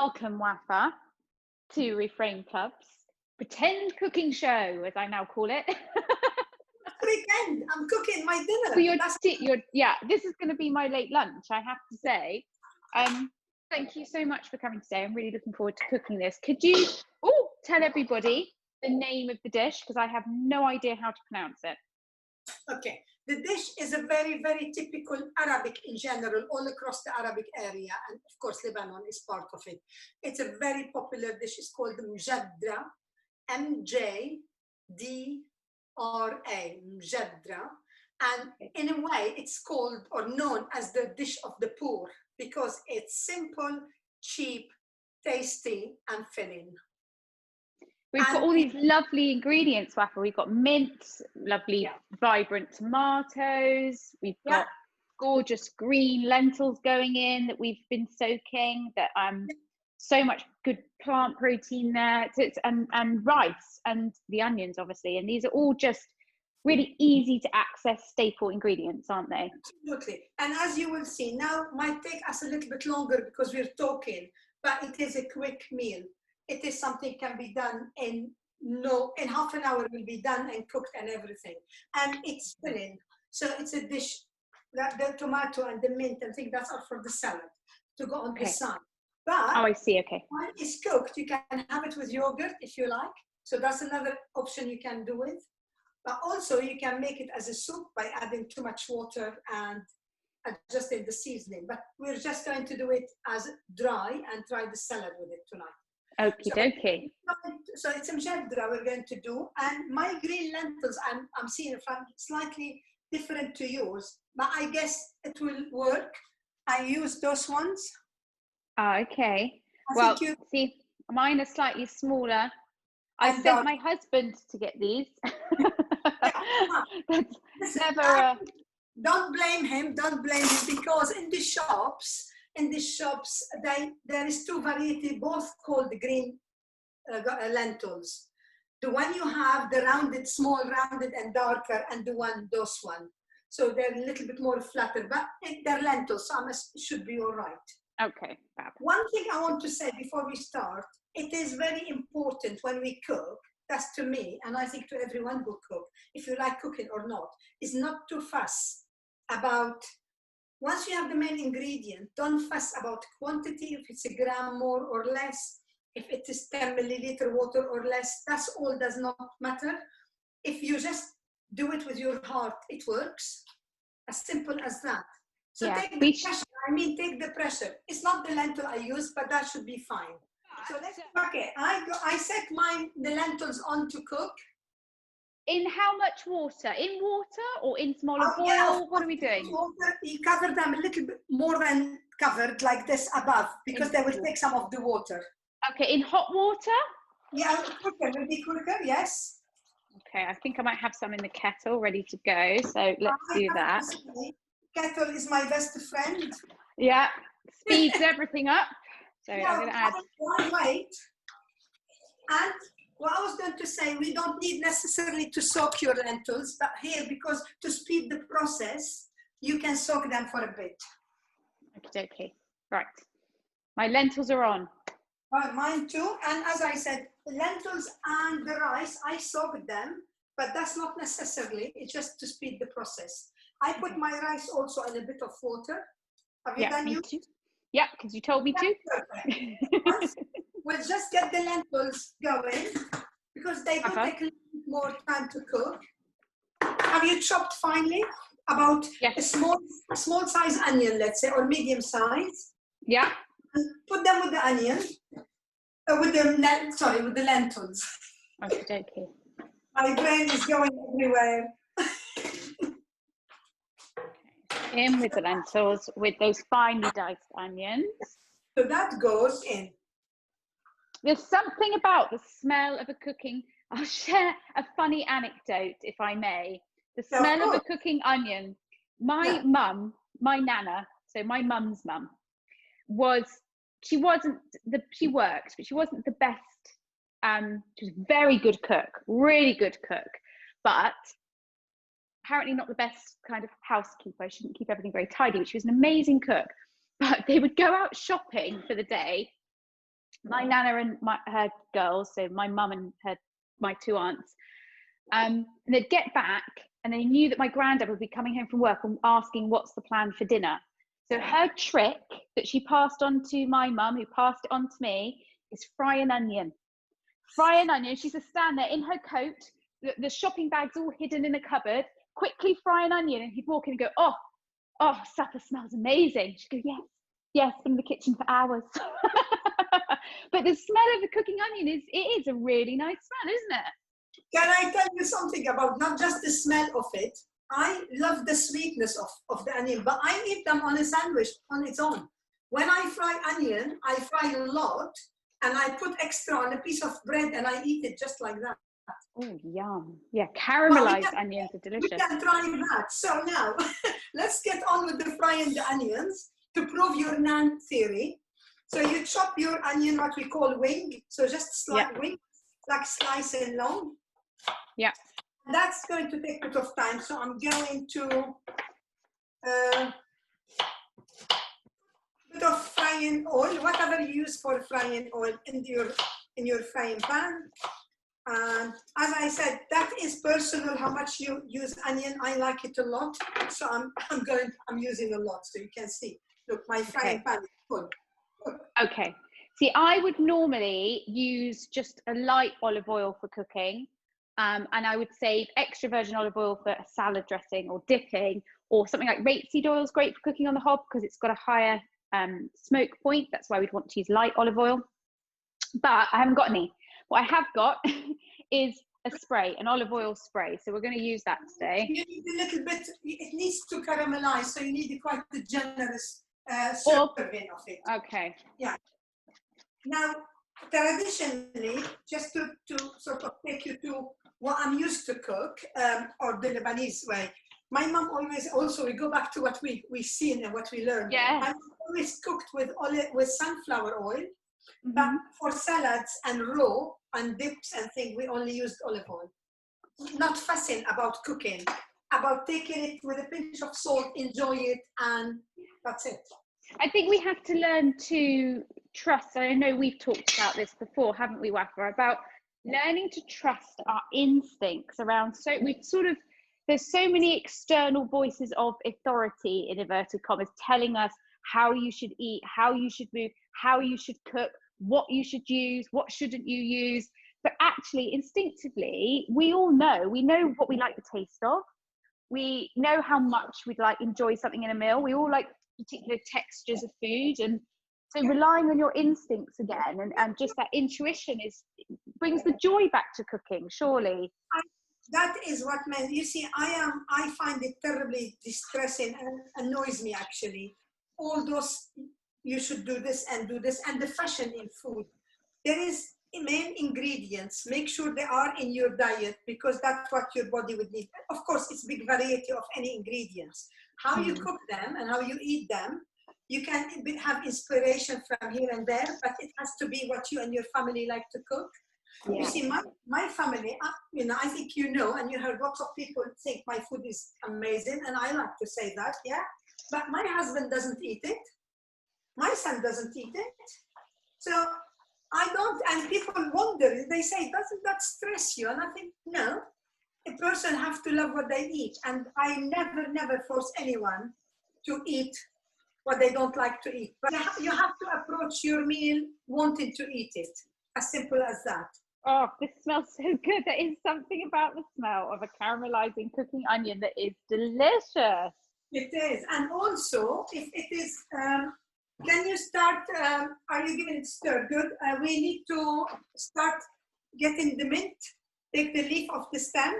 Welcome, Wafaa, to Reframe Club's pretend cooking show, as I now call it. Pretend I'm cooking my dinner. For yeah, this is going to be my late lunch, I have to say. Thank you so much for coming today. I'm really looking forward to cooking this. Could you tell everybody the name of the dish, because I have no idea how to pronounce it. Okay, the dish is a very, very typical Arabic in general, all across the Arabic area, and of course Lebanon is part of it. It's a very popular dish. It's called Mjadra, M-J-D-R-A, Mjadra. And in a way, it's called or known as the dish of the poor because it's simple, cheap, tasty, and filling. We've got all these lovely ingredients, Wafaa. We've got mint, lovely, vibrant tomatoes. We've got gorgeous green lentils going in that we've been soaking. That so much good plant protein there. And rice and the onions, obviously. And these are all just really easy to access staple ingredients, aren't they? Absolutely. And as you will see, now might take us a little bit longer because we're talking, but it is a quick meal. It is something can be done in half an hour will be done and cooked and everything. And it's filling. So it's a dish that the tomato and the mint and things that's all for the salad to go on the side. But I see, okay. when it's cooked, you can have it with yogurt if you like. So that's another option you can do it. But also you can make it as a soup by adding too much water and adjusting the seasoning. But we're just going to do it as dry and try the salad with it tonight. Okie dokie. So it's a mjadra we're going to do, and my green lentils I'm seeing from slightly different to yours, but I guess it will work. I use those ones. Okay. Well, see, mine are slightly smaller. I sent my husband to get these. That's never. Don't blame him. Don't blame him because in the shops, there is two variety, both called the green lentils. The one you have, the rounded, small rounded and darker, and those one. So they're a little bit more flatter, but they're lentils, so should be all right. Okay. Fab. One thing I want to say before we start, it is very important when we cook, that's to me, and I think to everyone who cook, if you like cooking or not, is not to fuss about. Once you have the main ingredient, don't fuss about quantity, if it's a gram more or less, if it is 10 milliliter water or less, that's all does not matter. If you just do it with your heart, it works. As simple as that. So take the pressure, take the pressure. It's not the lentil I use, but that should be fine. So I set the lentils on to cook. In how much water? In water or in smaller boil? Yeah, what are we doing? Water, you cover them a little bit more than covered, like this above, because they will take some of the water. Okay, in hot water? Yeah, quicker, will be quicker, yes. Okay, I think I might have some in the kettle ready to go, so let's do that. Kettle is my best friend. Yeah, speeds everything up. So I'm going to add. Wait. And what I was going to say, we don't need necessarily to soak your lentils, but here, because to speed the process, you can soak them for a bit. Okay. Right. My lentils are on. Well, mine too. And as I said, the lentils and the rice, I soak them, but that's not necessarily. It's just to speed the process. I put my rice also in a bit of water. Have you done you? Yeah, because you told me to. We'll just get the lentils going because they do take a little bit more time to cook. Have you chopped finely? About a small size onion, let's say, or medium size. Yeah. And put them with the onion. With the lentils. Okay. My brain is going everywhere. In with the lentils with those finely diced onions. So that goes in. There's something about the smell of a cooking. I'll share a funny anecdote, if I may. The smell of a cooking onion. My mum, my nana, so my mum's mum, she worked, but she wasn't the best. She was a very good cook, really good cook, but apparently not the best kind of housekeeper. She didn't keep everything very tidy, but she was an amazing cook. But they would go out shopping for the day my nana and her girls, so my mum and my two aunts, and they'd get back and they knew that my granddad would be coming home from work and asking what's the plan for dinner. So her trick that she passed on to my mum, who passed it on to me, is fry an onion. Fry an onion. She used to stand there in her coat, the shopping bag's all hidden in a cupboard, quickly fry an onion, and he'd walk in and go, oh, supper smells amazing. She'd go, yes, been in the kitchen for hours. But the smell of the cooking onion is a really nice smell, isn't it? Can I tell you something about not just the smell of it? I love the sweetness of the onion, but I eat them on a sandwich on its own. When I fry onion, I fry a lot, and I put extra on a piece of bread, and I eat it just like that. Oh, yum. Yeah, caramelized onions are delicious. We can try that. So now, let's get on with the frying the onions to prove your naan theory. So you chop your onion, what we call wing. So just slice wing, like slice and long. Yeah. That's going to take a bit of time. So I'm going to bit of frying oil, whatever you use for frying oil in your frying pan. And as I said, that is personal how much you use onion. I like it a lot, so I'm using a lot, so you can see. Look, my frying pan is full. Okay. See, I would normally use just a light olive oil for cooking, and I would save extra virgin olive oil for a salad dressing or dipping, or something like rapeseed oil is great for cooking on the hob because it's got a higher smoke point. That's why we'd want to use light olive oil. But I haven't got any. What I have got is a spray, an olive oil spray. So we're going to use that today. You need a little bit, it needs to caramelize, so you need quite a generous serving of it. Okay. Yeah. Now, traditionally, just to sort of take you to what I'm used to cook, or the Lebanese way, my mom always, also we go back to what we seen and what we learned. Yeah. My mom always cooked with sunflower oil, but for salads and raw and dips and things, we only used olive oil. Not fussing about cooking, about taking it with a pinch of salt, enjoy it, and that's it. I think we have to learn to trust. I know we've talked about this before, haven't we, Wafaa, about learning to trust our instincts around. So we've sort of, there's so many external voices of authority, in inverted commas, telling us how you should eat, how you should move, how you should cook, what you should use, what shouldn't you use. But actually, instinctively, we know what we like the taste of. We know how much we'd enjoy something in a meal. We all like particular textures of food. And so relying on your instincts again and just that intuition brings the joy back to cooking, surely. That is what meant, you see, I find it terribly distressing and annoys me actually. All those, you should do this, and the fashion in food. There is main ingredients, make sure they are in your diet because that's what your body would need. Of course, it's big variety of any ingredients. How you cook them and how you eat them, you can have inspiration from here and there, but it has to be what you and your family like to cook. Yeah. You see, my family, I think and you heard lots of people think my food is amazing, and I like to say that, yeah. But my husband doesn't eat it. My son doesn't eat it. So I don't, and people wonder, they say, doesn't that stress you? And I think, no, a person has to love what they eat. And I never force anyone to eat what they don't like to eat. But you have to approach your meal wanting to eat it. As simple as that. Oh, this smells so good. There is something about the smell of a caramelizing cooking onion that is delicious. It is. And also, if it is, can you start, are you giving it stir? Good. We need to start getting the mint, take the leaf of the stem.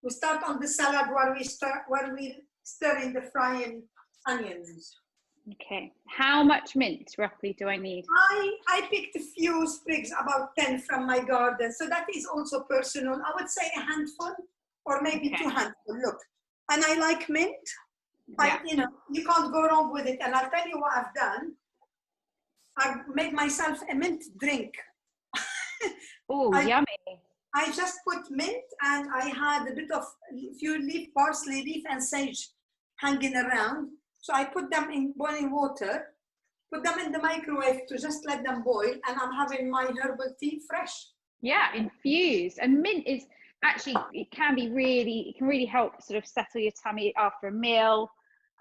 We start on the salad while we stir in the frying onions. Okay. How much mint roughly do I need? I picked a few sprigs, about 10 from my garden. So that is also personal. I would say a handful or maybe 2 handfuls. Look, and I like mint. Yeah. You can't go wrong with it. And I'll tell you what I've done. I've made myself a mint drink. Oh, yummy. I just put mint and I had a bit of few parsley leaf and sage hanging around. So I put them in boiling water put them in the microwave to just let them boil, and I'm having my herbal tea fresh. Yeah, infused. And mint is actually, it can really help sort of settle your tummy after a meal.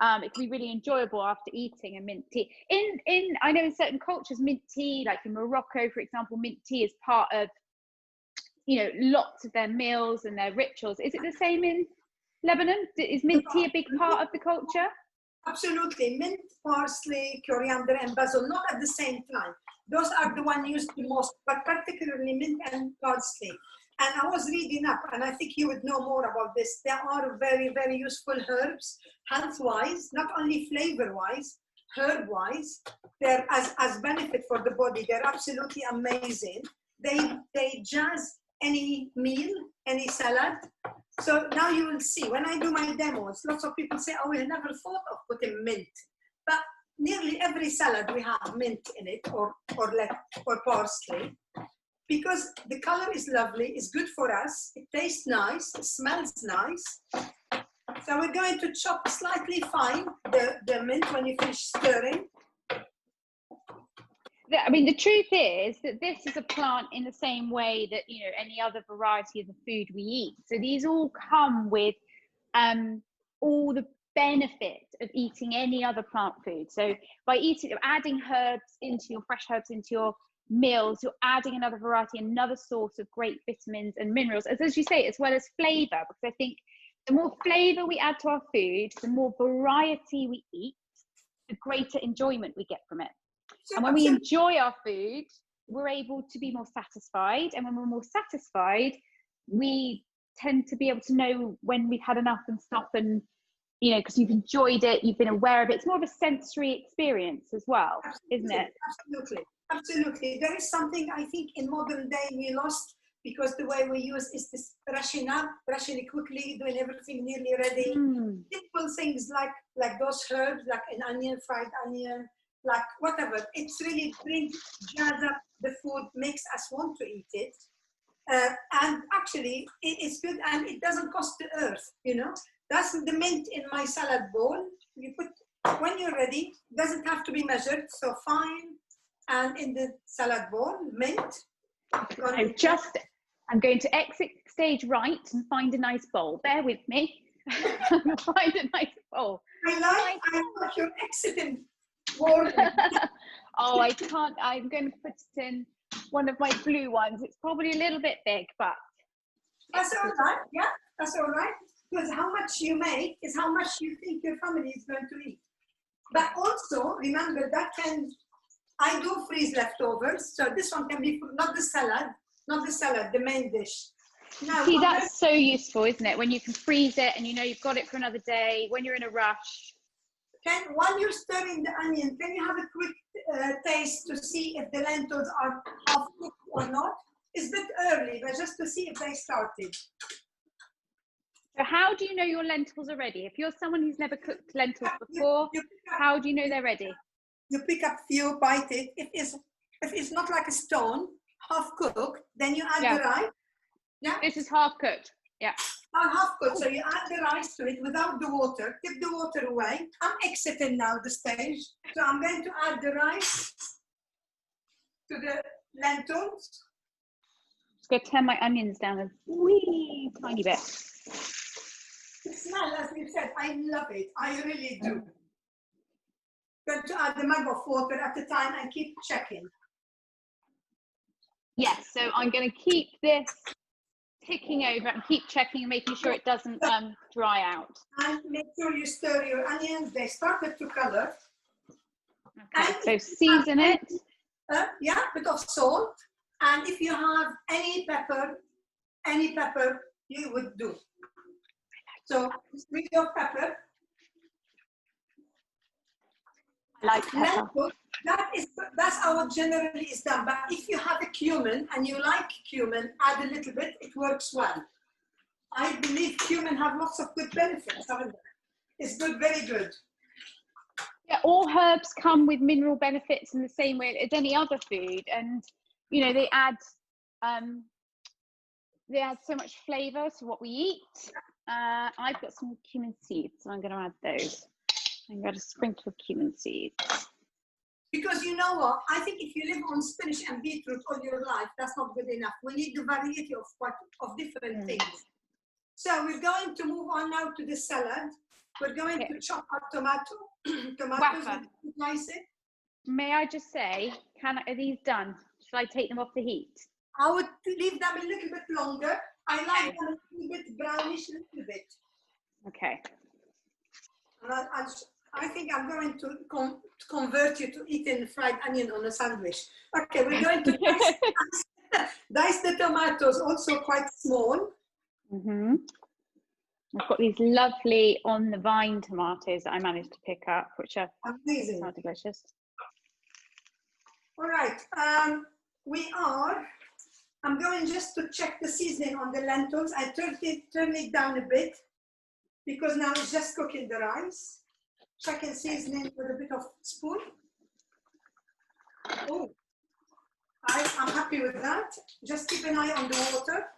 It can be really enjoyable after eating a mint tea. I know in certain cultures, mint tea, like in Morocco, for example, mint tea is part of, you know, lots of their meals and their rituals. Is it the same in Lebanon? Is mint tea a big part of the culture? Absolutely. Mint, parsley, coriander, and basil, not at the same time. Those are the ones used the most, but particularly mint and parsley. And I was reading up, and I think you would know more about this. There are very, very useful herbs, health-wise, not only flavor-wise, herb-wise. They're as benefit for the body. They're absolutely amazing. They jazz any meal, any salad. So now you will see, when I do my demos, lots of people say, oh, we never thought of putting mint. But nearly every salad we have mint in it, or parsley, because the color is lovely, it's good for us, it tastes nice, it smells nice. So we're going to chop slightly fine the mint when you finish stirring. I mean, the truth is that this is a plant in the same way that, you know, any other variety of the food we eat. So these all come with all the benefits of eating any other plant food. So by adding herbs into your fresh herbs into your meals, you're adding another variety, another source of great vitamins and minerals, as you say, as well as flavor. Because I think the more flavor we add to our food, the more variety we eat, the greater enjoyment we get from it. And when we enjoy our food, we're able to be more satisfied. And when we're more satisfied, we tend to be able to know when we've had enough and stop, and, you know, because you've enjoyed it, you've been aware of it. It's more of a sensory experience as well, isn't it? Absolutely. Absolutely. There is something I think in modern day we lost, because the way we use is this rushing it quickly, doing everything nearly ready. Simple things like those herbs, like an onion, fried onion, like whatever. It's really jazz up the food, makes us want to eat it. And actually, it is good, and it doesn't cost the earth, you know. That's the mint in my salad bowl. You put, when you're ready, doesn't have to be measured, so fine. And in the salad bowl, mint. I'm going to exit stage right and find a nice bowl. Bear with me. Find a nice bowl. I like your exiting. Oh, I can't. I'm going to put it in one of my blue ones. It's probably a little bit big, but that's all right. Yeah, that's all right. Because how much you make is how much you think your family is going to eat. But also remember that I do freeze leftovers, so this one can be not the salad, the main dish. Now, see, that's so useful, isn't it? When you can freeze it and you know you've got it for another day. When you're in a rush. While you're stirring the onion, can you have a quick taste to see if the lentils are half cooked or not? It's a bit early, but just to see if they started. So how do you know your lentils are ready? If you're someone who's never cooked lentils before, how do you know they're ready? You pick up few, bite it. If it's not like a stone, half cooked, then you add the rice. Yeah. This is half cooked. Yeah. Half cooked. So you add the rice to it without the water. Tip the water away. I'm exiting now the stage. So I'm going to add the rice to the lentils. Just going to turn my onions down a wee tiny bit. The smell, as you said, I love it. I really do. Going to add the mug of water at a time and keep checking. Yes, so I'm going to keep this ticking over and keep checking and making sure it doesn't dry out. And make sure you stir your onions. They started to color. Okay, so season it. Yeah, a bit of salt. And if you have any pepper you would do. So with your pepper. I like pepper. That's how it generally is done. But if you have a cumin and you like cumin, add a little bit, it works well. I believe cumin have lots of good benefits, haven't they? It's good, very good. Yeah, all herbs come with mineral benefits in the same way as any other food, and you know they add so much flavour to what we eat. I've got some cumin seeds, so I'm going to add those. I'm going to sprinkle cumin seeds. Because you know what? I think if you live on spinach and beetroot all your life, that's not good enough. We need the variety of different things. So we're going to move on now to the salad. We're going to chop our tomatoes, slice it. May I just say, are these done? Shall I take them off the heat? I would leave them a little bit longer. I like them a little bit brownish, a little bit. Okay. And I think I'm going to convert you to eating fried onion on a sandwich. Okay, we're going to dice the tomatoes, also quite small. Mm-hmm. I've got these lovely on the vine tomatoes that I managed to pick up, which are amazing, delicious. All right, I'm going just to check the seasoning on the lentils. I turned it down a bit because now it's just cooking the rice. Checking seasoning with a bit of spoon. Oh, I'm happy with that. Just keep an eye on the water.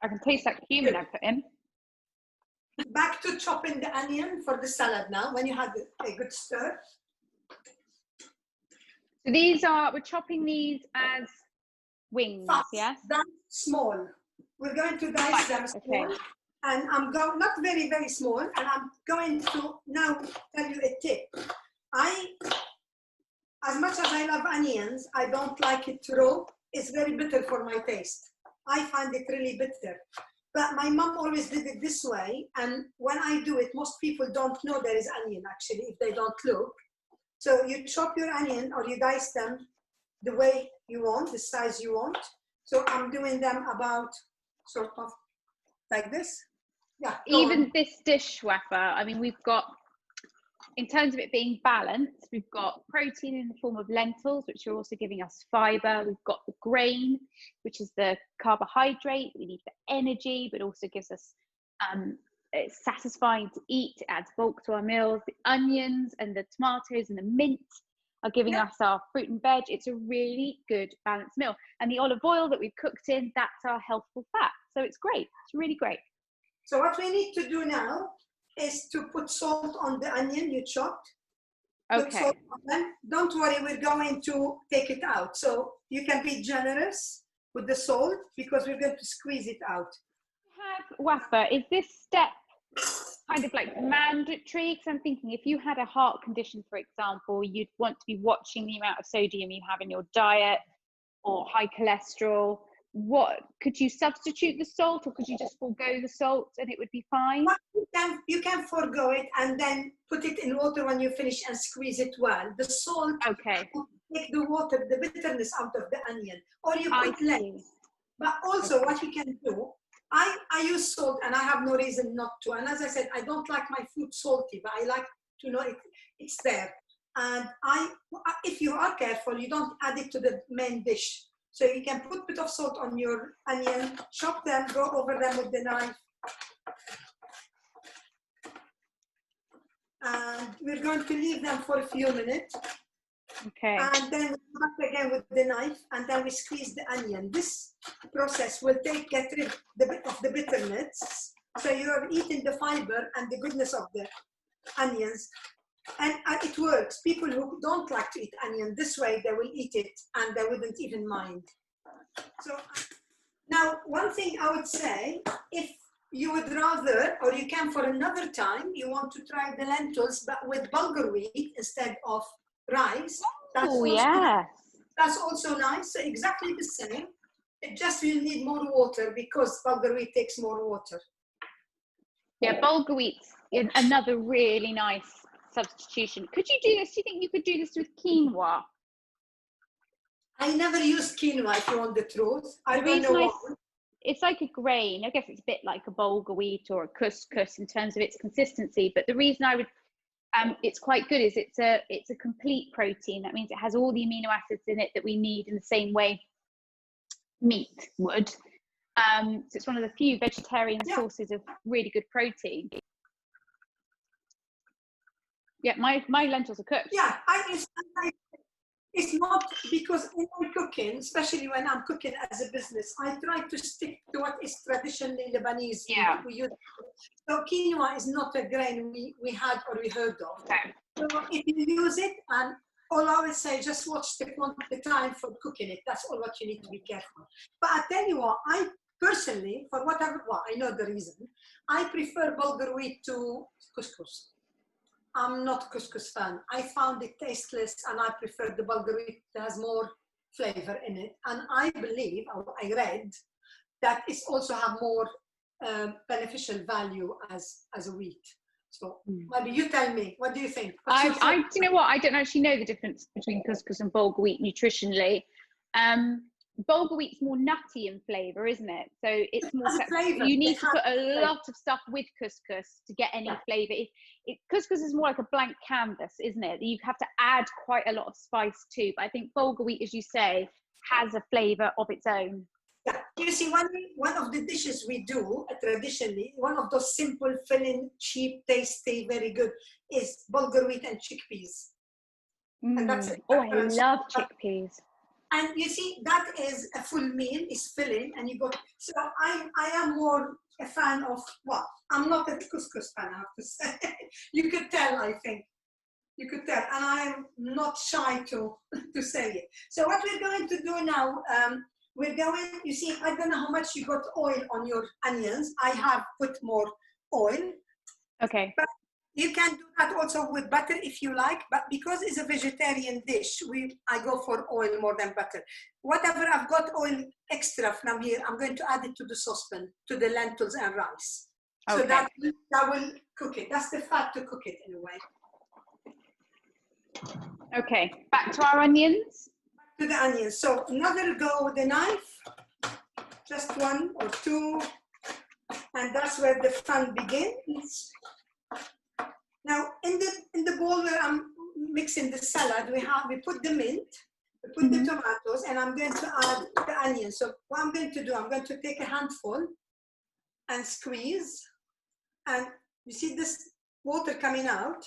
I can taste that cumin I put in. Back to chopping the onion for the salad now, when you had a good stir. So we're chopping these as wings, yes? That's small. We're going to dice them small. Okay. And I'm going, not very, very small, and I'm going to now tell you a tip. As much as I love onions, I don't like it raw. It's very bitter for my taste. I find it really bitter. But my mom always did it this way, and when I do it, most people don't know there is onion actually, if they don't look. So you chop your onion or you dice them the way you want, the size you want. So I'm doing them about sort of like this. Yeah. Even this dish, Wafaa, I mean, we've got, in terms of it being balanced, we've got protein in the form of lentils, which are also giving us fiber. We've got the grain, which is the carbohydrate we need for energy, but also gives us, it's satisfying to eat. It adds bulk to our meals. The onions and the tomatoes and the mint are giving us our fruit and veg. It's a really good balanced meal. And the olive oil that we've cooked in, that's our healthful fat. So it's great. It's really great. So what we need to do now is to put salt on the onion you chopped. Okay. Put salt on them. Don't worry, we're going to take it out. So you can be generous with the salt because we're going to squeeze it out. Wafaa, is this step kind of like mandatory? Because I'm thinking if you had a heart condition, for example, you'd want to be watching the amount of sodium you have in your diet or high cholesterol. What could you substitute the salt, or could you just forego the salt and it would be fine? Well, you can forego it and then put it in water when you finish and squeeze it well. The salt will take the water, the bitterness out of the onion, or you put less. But also what you can do, I use salt and I have no reason not to. And as I said, I don't like my food salty, but I like to know it's there. And if you are careful, you don't add it to the main dish. So you can put a bit of salt on your onion, chop them, go over them with the knife. And we're going to leave them for a few minutes. Okay. And then we come back again with the knife, and then we squeeze the onion. This process will get rid of the bitterness. So you're eating the fiber and the goodness of the onions. And it works. People who don't like to eat onion, this way they will eat it and they wouldn't even mind. So now, one thing I would say, if you would rather, or you can for another time, you want to try the lentils, but with bulgur wheat instead of rice. That's also nice. So exactly the same. It just will need more water because bulgur wheat takes more water. Yeah, bulgur wheat's another really nice substitution. Could you do this? Do you think you could do this with quinoa? I never used quinoa, if you want the truth. I don't know why. It's like a grain. I guess it's a bit like a bulgur wheat or a couscous in terms of its consistency. But the reason I would, it's quite good is it's a complete protein. That means it has all the amino acids in it that we need in the same way meat would. So it's one of the few vegetarian sources of really good protein. Yeah, my lentils are cooked. Yeah, it's not because in my cooking, especially when I'm cooking as a business, I try to stick to what is traditionally Lebanese. Yeah. We use. So quinoa is not a grain we had or we heard of. Okay. So if you use it, and all I would say, just watch the time for cooking it. That's all what you need to be careful. But I tell you what, I personally, for whatever, well, I know the reason, I prefer bulgur wheat to couscous. I'm not a couscous fan. I found it tasteless, and I prefer the bulgur wheat that has more flavor in it. And I believe, I read, that it also have more beneficial value as a wheat. So maybe you tell me, what do you think? Do you know what? I don't actually know the difference between couscous and bulgur wheat nutritionally. Bulgur wheat's more nutty in flavour, isn't it? So it's more flavor. You need to put a lot of stuff with couscous to get any flavour. Couscous is more like a blank canvas, isn't it? You have to add quite a lot of spice too. But I think bulgur wheat, as you say, has a flavour of its own. Yeah, you see, one of the dishes we do traditionally, one of those simple, filling, cheap, tasty, very good, is bulgur wheat and chickpeas. And that's it. Oh, I love chickpeas. And you see, that is a full meal, is filling, and you go. So I am more a fan of, well, I'm not a couscous fan, I have to say. You could tell, I think. You could tell, and I'm not shy to say it. So what we're going to do now, you see, I don't know how much you got oil on your onions. I have put more oil. Okay. But you can do that also with butter if you like, but because it's a vegetarian dish, I go for oil more than butter. Whatever I've got oil extra from here, I'm going to add it to the saucepan, to the lentils and rice. Okay. So that will cook it. That's the fat to cook it in a way. Okay, back to our onions. To the onions. So another go with the knife, just one or two, and that's where the fun begins. Now in the bowl where I'm mixing the salad, we put the mint, we put the tomatoes, and I'm going to add the onions. So what I'm going to do, I'm going to take a handful and squeeze, and you see this water coming out.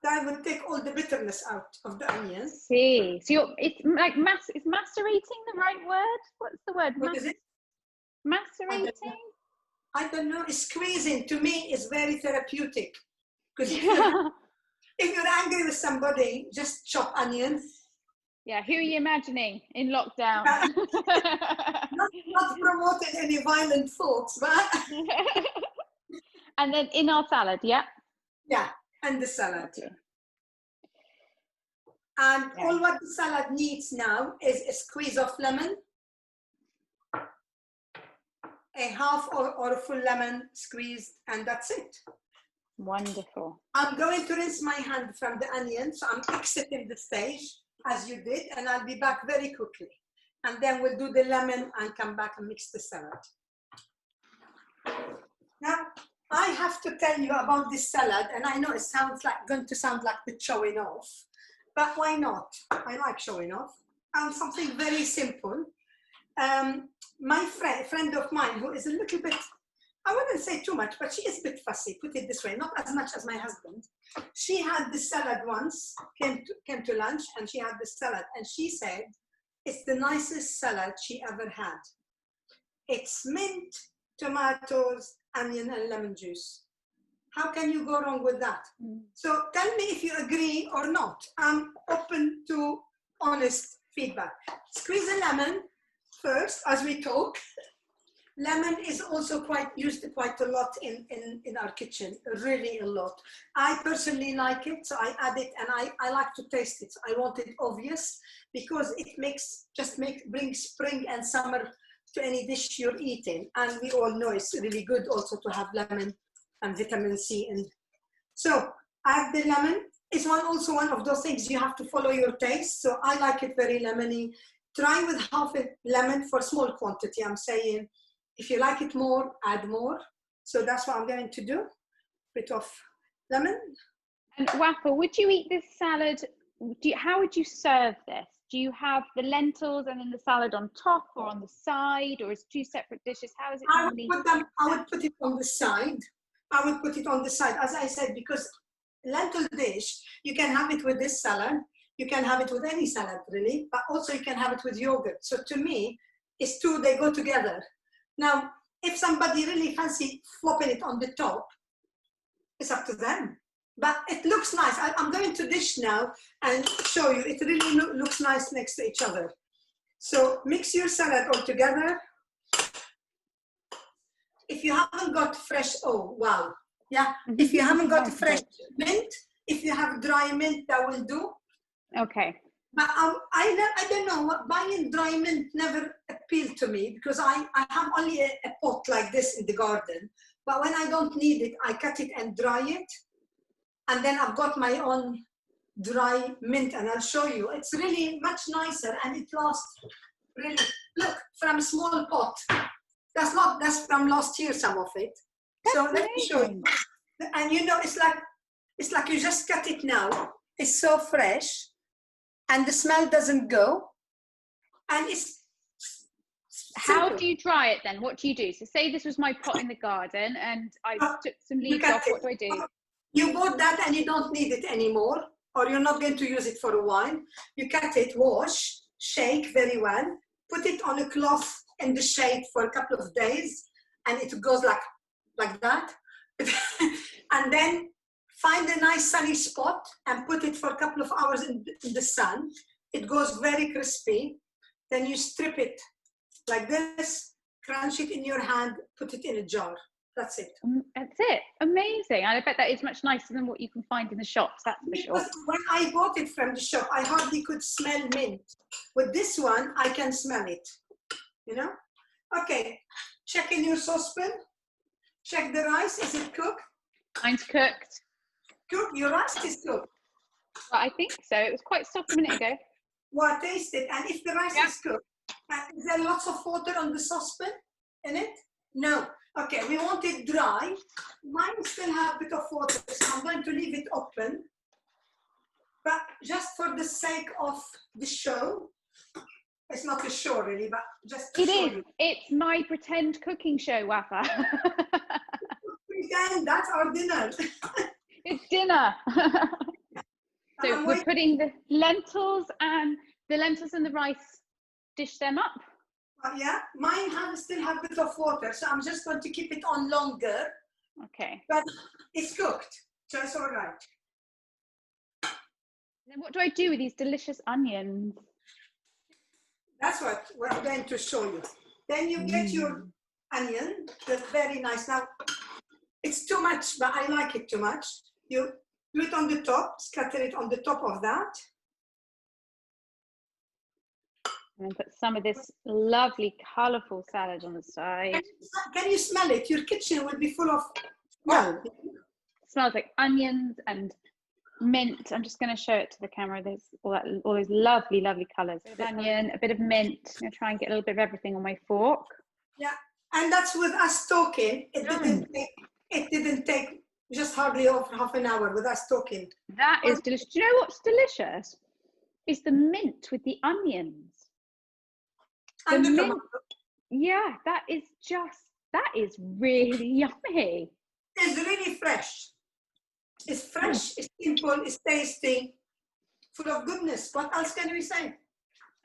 That will take all the bitterness out of the onions. See, so it's like is macerating the right word? What's the word? What is it? Macerating? I don't know. Squeezing to me is very therapeutic. Because if you're angry with somebody, just chop onions. Yeah, who are you imagining in lockdown? not promoting any violent thoughts, but and then in our salad, yeah. Yeah. And the salad. And all what the salad needs now is a squeeze of lemon, a half or a full lemon squeezed, and that's it. Wonderful. I'm going to rinse my hand from the onion, so I'm exiting the stage as you did, and I'll be back very quickly. And then we'll do the lemon and come back and mix the salad. Now, I have to tell you about this salad, and I know it sounds like going to sound like the showing off, but why not? I like showing off. And something very simple. My friend of mine, who is a little bit, I wouldn't say too much, but she is a bit fussy, put it this way, not as much as my husband. She had this salad once, came to lunch, and she had this salad, and she said it's the nicest salad she ever had. It's mint, tomatoes, onion and lemon juice. How can you go wrong with that? So tell me if you agree or not. I'm open to honest feedback. Squeeze a lemon first as we talk. Lemon is also used quite a lot in our kitchen, really a lot. I personally like it, so I add it, and I like to taste it. I want it obvious because it brings spring and summer to any dish you're eating, and we all know it's really good also to have lemon and vitamin C. And so add the lemon. It's also one of those things you have to follow your taste. So I like it very lemony. Try with half a lemon for small quantity. I'm saying if you like it more, add more. So that's what I'm going to do. Bit of lemon. And Wafaa, would you eat this salad? How would you serve this? Do you have the lentils and then the salad on top or on the side, or is two separate dishes? How is it normally? I would put it on the side. I would put it on the side, as I said, because lentil dish, you can have it with this salad. You can have it with any salad, really, but also you can have it with yogurt. So to me, it's two, they go together. Now, if somebody really fancy flopping it on the top, it's up to them. But it looks nice. I'm going to dish now and show you. It really looks nice next to each other. So mix your salad all together. If you haven't got fresh, oh wow, yeah. If you haven't got fresh mint, if you have dry mint, that will do. Okay. But I don't know, buying dry mint never appealed to me because I have only a pot like this in the garden. But when I don't need it, I cut it and dry it. And then I've got my own dry mint, and I'll show you. It's really much nicer, and it lasts really. Look, from a small pot. That's from last year, some of it. That's so let me show you. And you know, it's like you just cut it now. It's so fresh, and the smell doesn't go. And it's How do you dry it then? What do you do? So say this was my pot in the garden, and I took some leaves off. What do I do? You bought that and you don't need it anymore, or you're not going to use it for a while. You cut it, wash, shake very well, put it on a cloth in the shade for a couple of days, and it goes like that. And then find a nice sunny spot and put it for a couple of hours in the sun. It goes very crispy. Then you strip it like this, crunch it in your hand, put it in a jar. That's it. That's it. Amazing. And I bet that is much nicer than what you can find in the shops, that's for sure. When I bought it from the shop, I hardly could smell mint. With this one, I can smell it, you know? Okay, check in your saucepan. Check the rice, is it cooked? Mine's cooked. Cooked, your rice is cooked. Well, I think so. It was quite soft a minute ago. Well, taste it. And if the rice is cooked, is there lots of water on the saucepan in it? No. Okay, we want it dry. Mine still have a bit of water, so I'm going to leave it open. But just for the sake of the show, it's not a show really, but just to show you. It's my pretend cooking show, Wafaa. Pretend, that's our dinner. It's dinner. So we're putting the lentils and the rice, dish them up. Yeah, mine still have a bit of water, so I'm just going to keep it on longer. Okay. But it's cooked, so it's all right. Then what do I do with these delicious onions? That's what we're going to show you. Then you get your onion, that's very nice. Now, it's too much, but I like it too much. You do it on the top, scatter it on the top of that. And put some of this lovely, colourful salad on the side. Can you smell it? Your kitchen will be full of smell. It smells like onions and mint. I'm just going to show it to the camera. There's all those lovely, lovly colours. A bit of onion, a bit of mint. I'm going to try and get a little bit of everything on my fork. Yeah, and that's with us talking. It didn't take just hardly over half an hour with us talking. That is delicious. Do you know what's delicious? Is the mint with the onions. And the mint, yeah, that is really yummy. It's really fresh. It's fresh, it's simple, it's tasty, full of goodness. What else can we say?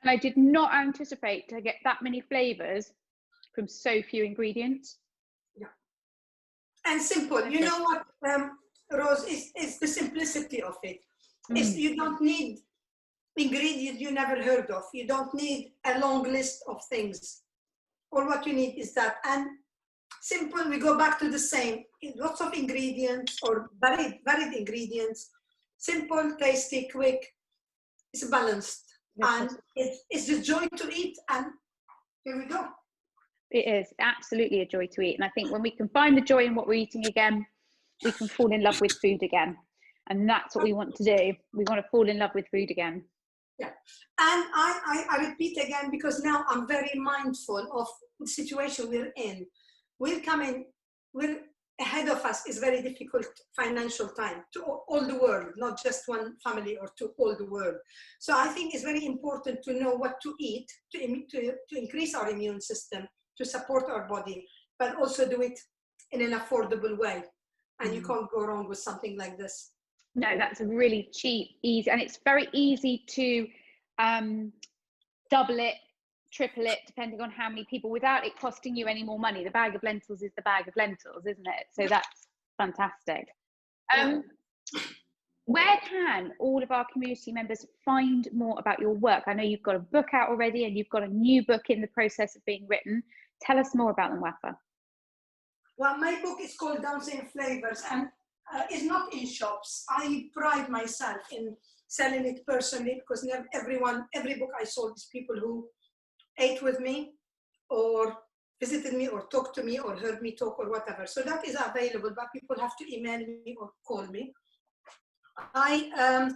And I did not anticipate to get that many flavours from so few ingredients. Yeah. And simple. You know what, Rose, is the simplicity of it. You don't need ingredients you never heard of. You don't need a long list of things. All what you need is that. And simple, we go back to the same. Lots of ingredients or varied ingredients. Simple, tasty, quick. It's balanced. And it's a joy to eat. And here we go. It is absolutely a joy to eat. And I think when we can find the joy in what we're eating again, we can fall in love with food again. And that's what we want to do. We want to fall in love with food again. Yeah, and I repeat again, because now I'm very mindful of the situation we're in. We're ahead of us is very difficult financial time to all the world, not just one family or to all the world. So I think it's very important to know what to eat to increase our immune system, to support our body, but also do it in an affordable way. And you can't go wrong with something like this. No, that's a really cheap, easy, and it's very easy to double it, triple it, depending on how many people, without it costing you any more money. The bag of lentils is the bag of lentils, isn't it? So that's fantastic. Where can all of our community members find more about your work? I know you've got a book out already and you've got a new book in the process of being written. Tell us more about them, Wafaa. Well, my book is called Dancing Flavors and is not in shops. I pride myself in selling it personally because every book I sold is people who ate with me or visited me or talked to me or heard me talk or whatever. So that is available, but people have to email me or call me. I'm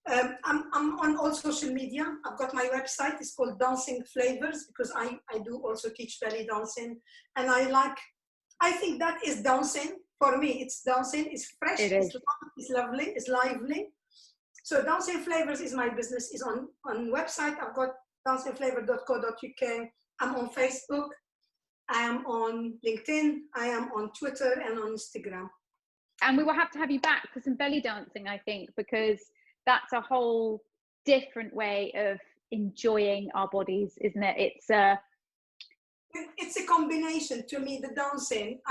on all social media. I've got my website. It's called Dancing Flavors because I do also teach belly dancing. And I think that is dancing. For me, it's dancing. It's fresh. It's lovely. It's lively. So Dancing Flavors is my business. Is on website. I've got dancingflavor.co.uk. I'm on Facebook. I am on LinkedIn. I am on Twitter and on Instagram. And we will have to have you back for some belly dancing, I think, because that's a whole different way of enjoying our bodies, isn't it? It's a combination. To me, the dancing,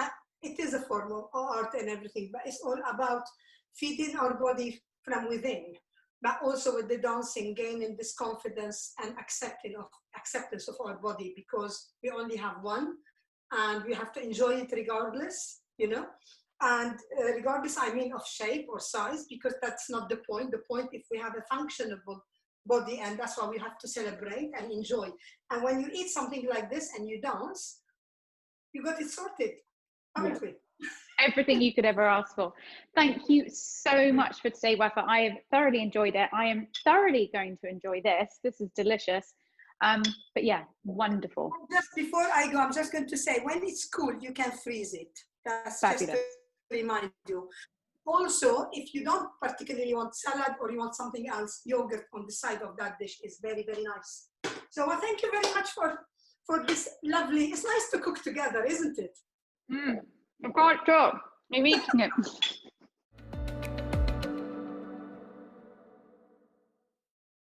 it is a form of art and everything, but it's all about feeding our body from within, but also with the dancing, gaining this confidence and acceptance of our body, because we only have one and we have to enjoy it regardless, you know. And regardless, I mean, of shape or size, because that's not the point. The point, if we have a functional body, and that's why we have to celebrate and enjoy. And when you eat something like this and you dance, you got it sorted, haven't we? Everything you could ever ask for. Thank you so much for today, Wafaa. I have thoroughly enjoyed it. I am thoroughly going to enjoy this. This is delicious. But yeah, wonderful. Just before I go, I'm just going to say, when it's cool, you can freeze it. That's fabulous. Just to remind you. Also, if you don't particularly want salad or you want something else, yogurt on the side of that dish is very, very nice. So well, thank you very much for this lovely, it's nice to cook together, isn't it? I've got it. I'm eating it.